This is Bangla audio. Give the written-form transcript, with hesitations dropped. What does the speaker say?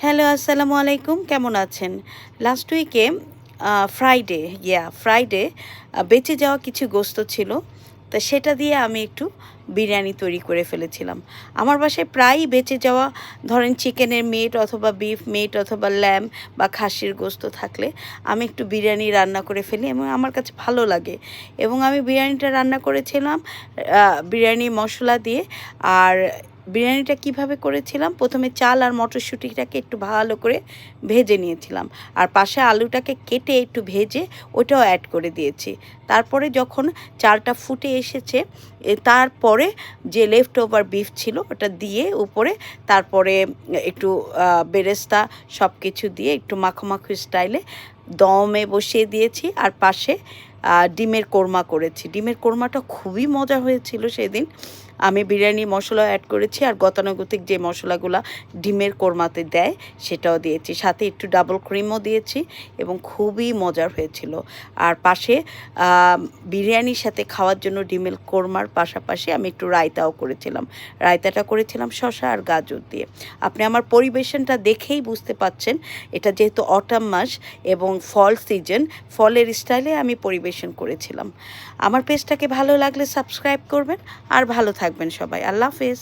হ্যালো, আসসালামু আলাইকুম। কেমন আছেন? লাস্ট উইকে ফ্রাইডে বেঁচে যাওয়া কিছু গোশত ছিল। তা সেটা দিয়ে আমি একটু বিরিয়ানি তৈরি করে ফেলেছিলাম। আমার বাসায় প্রায়ই বেঁচে যাওয়া ধরেন চিকেনের মিট অথবা বিফ মিট অথবা ল্যাম্ব বা খাসির গোশত থাকলে আমি একটু বিরিয়ানি রান্না করে ফেলি এবং আমার কাছে ভালো লাগে। এবং আমি বিরিয়ানিটা রান্না করেছিলাম বিরিয়ানি মশলা দিয়ে। আর বিরিয়ানিটা কিভাবে করেছিলাম, প্রথমে চাল আর মটরশুঁটিটাকে একটু ভালো করে ভেজে নিয়েছিলাম, আর পাশে আলুটাকে কেটে একটু ভেজে ওটাও অ্যাড করে দিয়েছি। তারপরে যখন চালটা ফুটে এসেছে তারপরে যে লেফট ওভার বিফ ছিল ওটা দিয়ে উপরে তারপরে একটু বেরেস্তা সব কিছু দিয়ে একটু মাখো মাখো স্টাইলে দমে বসিয়ে দিয়েছি। আর পাশে ডিমের কোরমা করেছি। ডিমের কোরমাটা খুবই মজা হয়েছিল সেদিন। আমি বিরিয়ানি মশলা অ্যাড করেছি আর গতানুগতিক যে মশলাগুলো ডিমের কোরমাতে দেয় সেটাও দিয়েছি, সাথে একটু ডাবল ক্রিমও দিয়েছি এবং খুবই মজার হয়েছিল। আর পাশে বিরিয়ানির সাথে খাওয়ার জন্য ডিমের কোরমার পাশাপাশি আমি একটু রায়তাও করেছিলাম। রায়তাটা করেছিলাম শসা আর গাজর দিয়ে। আপনি আমার পরিবেশনটা দেখেই বুঝতে পাচ্ছেন এটা যেহেতু অটাম মাস এবং ফল সিজন, ফলের স্টাইলে আমি পরিবেশন করেছিলাম। আমার পেজটাকে ভালো লাগলে সাবস্ক্রাইব করবেন আর ভালো থাকবেন সবাই। আল্লাহ হাফেজ।